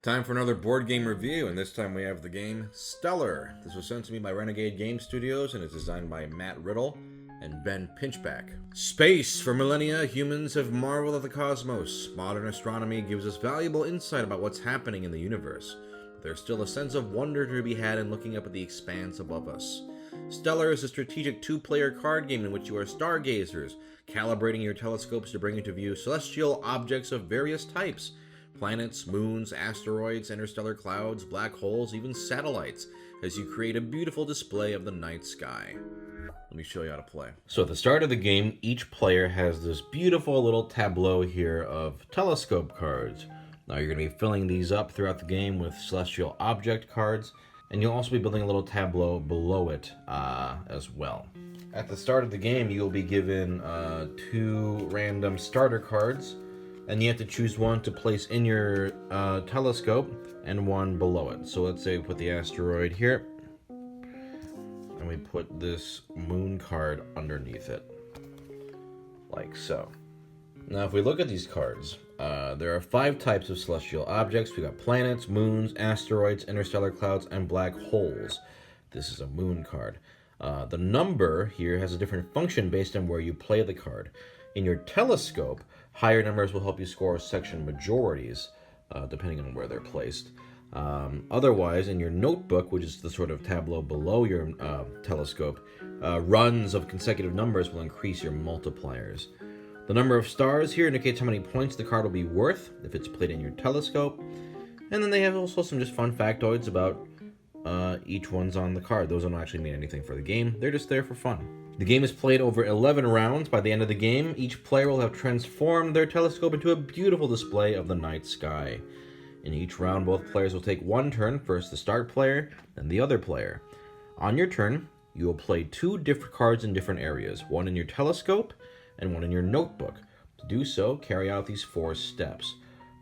Time for another board game review, and this time we have the game Stellar. This was sent to me by Renegade Game Studios and is designed by Matt Riddle and Ben Pinchback. Space. For millennia, humans have marveled at the cosmos. Modern astronomy gives us valuable insight about what's happening in the universe. There's still a sense of wonder to be had in looking up at the expanse above us. Stellar is a strategic two-player card game in which you are stargazers, calibrating your telescopes to bring into view celestial objects of various types. Planets, moons, asteroids, interstellar clouds, black holes, even satellites, as you create a beautiful display of the night sky. Let me show you how to play. So at the start of the game, each player has this beautiful little tableau here of telescope cards. Now you're going to be filling these up throughout the game with celestial object cards, and you'll also be building a little tableau below it as well. At the start of the game, you'll be given 2 random starter cards, and you have to choose one to place in your telescope and one below it. So let's say we put the asteroid here, and we put this moon card underneath it, like so. Now if we look at these cards, there are 5 types of celestial objects. We got planets, moons, asteroids, interstellar clouds, and black holes. This is a moon card. The number here has a different function based on where you play the card. In your telescope, higher numbers will help you score section majorities, depending on where they're placed. Otherwise, in your notebook, which is the sort of tableau below your telescope, runs of consecutive numbers will increase your multipliers. The number of stars here indicates how many points the card will be worth if it's played in your telescope. And then they have also some just fun factoids about each one's on the card. Those don't actually mean anything for the game. They're just there for fun. The game is played over 11 rounds. By the end of the game, each player will have transformed their telescope into a beautiful display of the night sky. In each round, both players will take one turn, first the start player, then the other player. On your turn, you will play 2 different cards in different areas, one in your telescope and one in your notebook. To do so, carry out these 4 steps.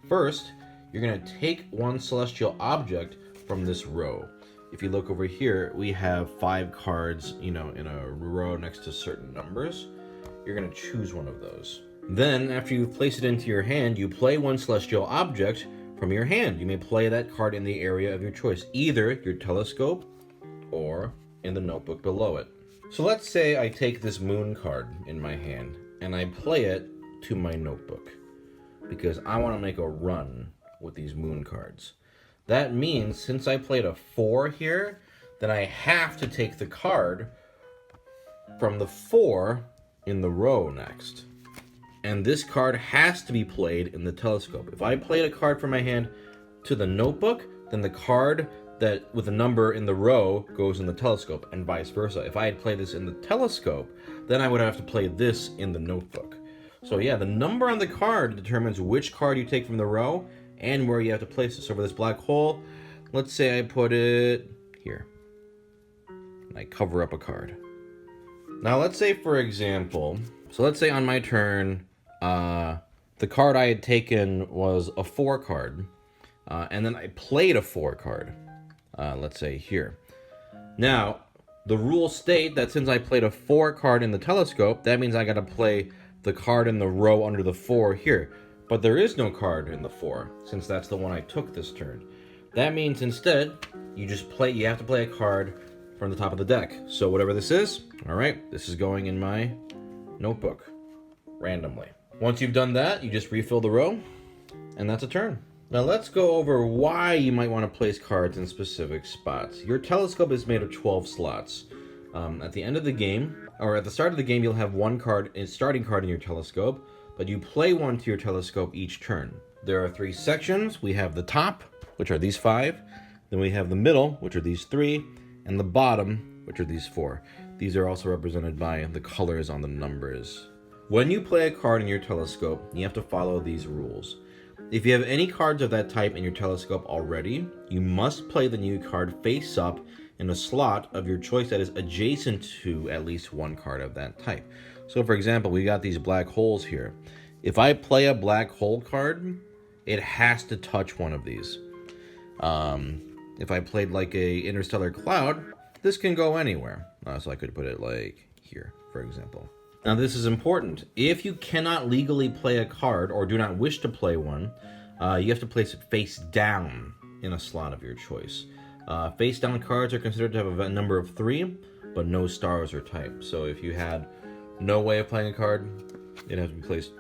First, you're going to take one celestial object from this row. If you look over here, we have 5 cards, in a row next to certain numbers. You're going to choose one of those. Then, after you've placed it into your hand, you play one celestial object from your hand. You may play that card in the area of your choice, either your telescope or in the notebook below it. So let's say I take this moon card in my hand and I play it to my notebook because I want to make a run with these moon cards. That means since I played a 4 here, then I have to take the card from the 4 in the row next. And this card has to be played in the telescope. If I played a card from my hand to the notebook, then the card that with a number in the row goes in the telescope, and vice versa. If I had played this in the telescope, then I would have to play this in the notebook. So yeah, the number on the card determines which card you take from the row and where you have to place it. So for this black hole, let's say I put it here, and I cover up a card. Now let's say, for example, let's say on my turn, the card I had taken was a 4 card, and then I played a 4 card, let's say here. Now, the rules state that since I played a 4 card in the telescope, that means I gotta play the card in the row under the 4 here. But there is no card in the 4, since that's the one I took this turn. That means instead, you have to play a card from the top of the deck. So whatever this is, alright, this is going in my notebook, randomly. Once you've done that, you just refill the row, and that's a turn. Now let's go over why you might want to place cards in specific spots. Your telescope is made of 12 slots. At the end of the game, or at the start of the game, you'll have one starting card in your telescope, but you play one to your telescope each turn. There are 3 sections. We have the top, which are these 5. Then we have the middle, which are these 3, and the bottom, which are these 4. These are also represented by the colors on the numbers. When you play a card in your telescope, you have to follow these rules. If you have any cards of that type in your telescope already, you must play the new card face up in a slot of your choice that is adjacent to at least one card of that type. So for example, we got these black holes here. If I play a black hole card, it has to touch one of these. If I played like a interstellar cloud, this can go anywhere. So I could put it like here, for example. Now this is important. If you cannot legally play a card or do not wish to play one, you have to place it face down in a slot of your choice. Face down cards are considered to have a number of 3, but no stars or type. So if you had no way of playing a card, it has to be placed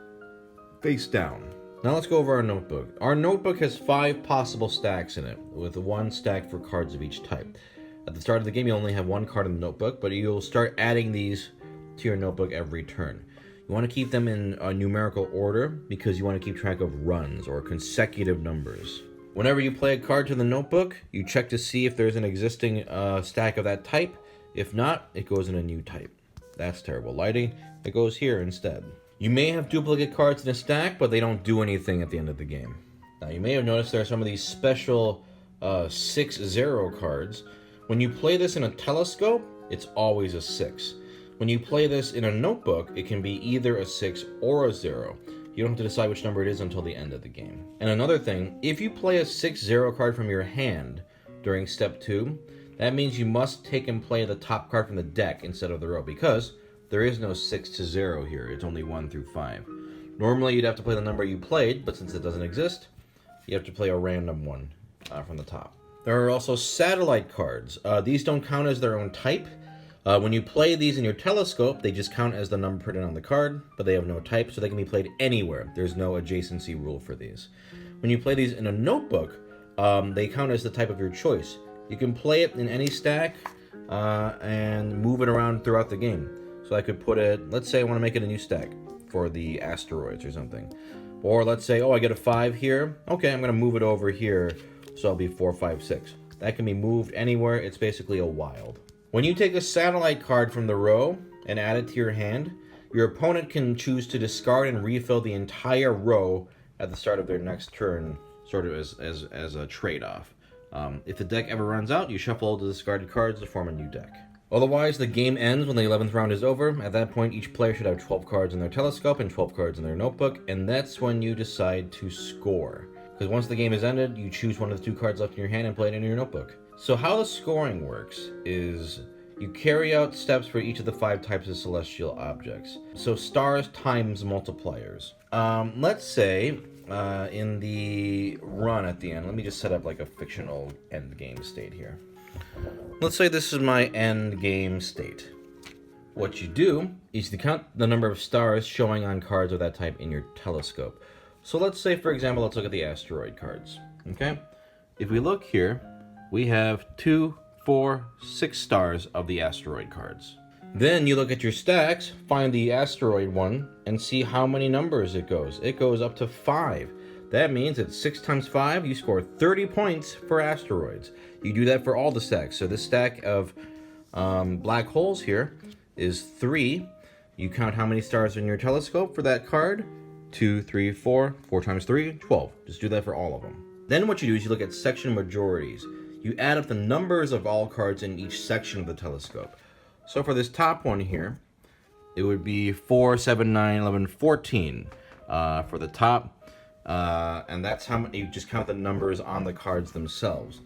face down. Now let's go over our notebook. Our notebook has 5 possible stacks in it, with 1 stack for cards of each type. At the start of the game, you only have 1 card in the notebook, but you'll start adding these to your notebook every turn. You want to keep them in a numerical order because you want to keep track of runs or consecutive numbers. Whenever you play a card to the notebook, you check to see if there's an existing stack of that type. If not, it goes in a new type. That's terrible lighting. It goes here instead. You may have duplicate cards in a stack, but they don't do anything at the end of the game. Now, you may have noticed there are some of these special 6-0 cards. When you play this in a telescope, it's always a 6. When you play this in a notebook, it can be either a 6 or a 0. You don't have to decide which number it is until the end of the game. And another thing, if you play a 6-0 card from your hand during step 2, that means you must take and play the top card from the deck instead of the row, because there is no 6-0 here. It's only 1 through 5. Normally you'd have to play the number you played, but since it doesn't exist, you have to play a random one from the top. There are also satellite cards. These don't count as their own type. When you play these in your telescope, they just count as the number printed on the card, but they have no type, so they can be played anywhere. There's no adjacency rule for these. When you play these in a notebook, they count as the type of your choice. You can play it in any stack and move it around throughout the game. So I could put it, let's say I want to make it a new stack for the asteroids or something. Or let's say, oh, I get a 5 here. Okay, I'm going to move it over here, so I'll be 4, 5, 6. That can be moved anywhere. It's basically a wild. When you take a satellite card from the row and add it to your hand, your opponent can choose to discard and refill the entire row at the start of their next turn, sort of as a trade-off. If the deck ever runs out, you shuffle all the discarded cards to form a new deck. Otherwise, the game ends when the 11th round is over. At that point, each player should have 12 cards in their telescope and 12 cards in their notebook, and that's when you decide to score. Because once the game is ended, you choose one of the 2 cards left in your hand and play it in your notebook. So how the scoring works is you carry out steps for each of the 5 types of celestial objects. So stars times multipliers. Let's say in the run at the end, let me just set up like a fictional end game state here. Let's say this is my end game state. What you do is you count the number of stars showing on cards of that type in your telescope. So let's say, for example, let's look at the asteroid cards. Okay? If we look here, we have 2, 4, 6 stars of the asteroid cards. Then you look at your stacks, find the asteroid one, and see how many numbers it goes. It goes up to 5. That means it's 6 times 5, you score 30 points for asteroids. You do that for all the stacks. So this stack of black holes here is 3. You count how many stars are in your telescope for that card. 2, 3, 4. 4 times 3, 12. Just do that for all of them. Then what you do is you look at section majorities. You add up the numbers of all cards in each section of the telescope. So for this top one here, it would be 4, 7, 9, 11, 14 for the top. And that's how many, you just count the numbers on the cards themselves.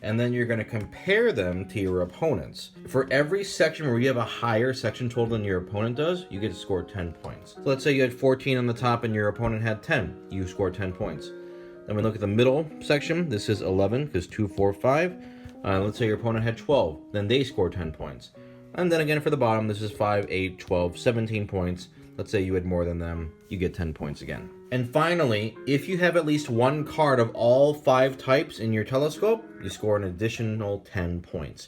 And then you're going to compare them to your opponents. For every section where you have a higher section total than your opponent does, you get to score 10 points. So let's say you had 14 on the top and your opponent had 10. You score 10 points. Then we look at the middle section. This is 11 because 2, 4, 5. Let's say your opponent had 12. Then they score 10 points. And then again for the bottom, this is 5, 8, 12, 17 points. Let's say you had more than them. You get 10 points again. And finally, if you have at least one card of all 5 types in your telescope, you score an additional 10 points.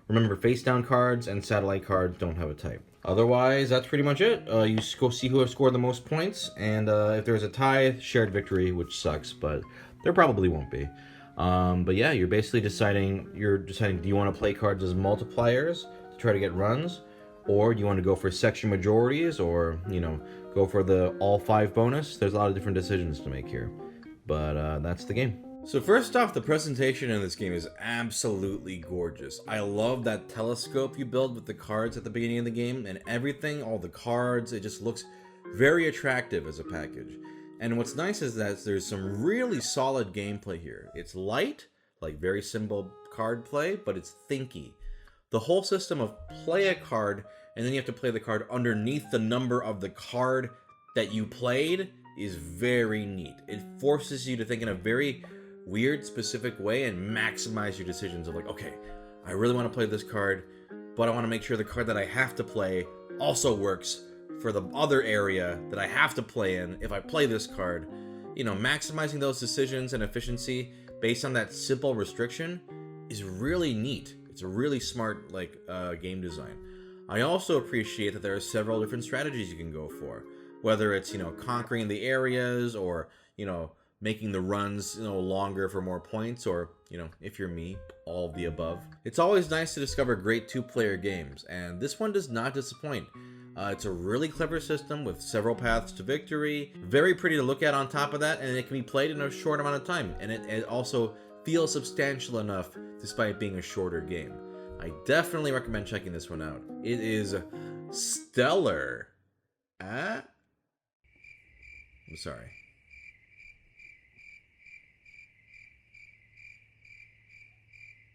Remember, face down cards and satellite cards don't have a type. Otherwise, that's pretty much it. You go see who has scored the most points, and if there's a tie, shared victory, which sucks, but there probably won't be. But yeah, you're basically deciding, do you want to play cards as multipliers to try to get runs, or do you want to go for section majorities, or, go for the all 5 bonus? There's a lot of different decisions to make here, but that's the game. So first off, the presentation in this game is absolutely gorgeous. I love that telescope you build with the cards at the beginning of the game, and everything, all the cards, it just looks very attractive as a package. And what's nice is that there's some really solid gameplay here. It's light, like very simple card play, but it's thinky. The whole system of play a card, and then you have to play the card underneath the number of the card that you played, is very neat. It forces you to think in a very weird, specific way and maximize your decisions of like, okay, I really want to play this card, but I want to make sure the card that I have to play also works for the other area that I have to play in if I play this card. You know, maximizing those decisions and efficiency based on that simple restriction is really neat. It's a really smart, like, game design. I also appreciate that there are several different strategies you can go for. Whether it's, you know, conquering the areas or, you know, making the runs, you know, longer for more points, or, you know, if you're me, all of the above. It's always nice to discover great two-player games, and this one does not disappoint. It's a really clever system with several paths to victory, very pretty to look at on top of that, and it can be played in a short amount of time, and it also feels substantial enough despite being a shorter game. I definitely recommend checking this one out. It is stellar. I'm sorry.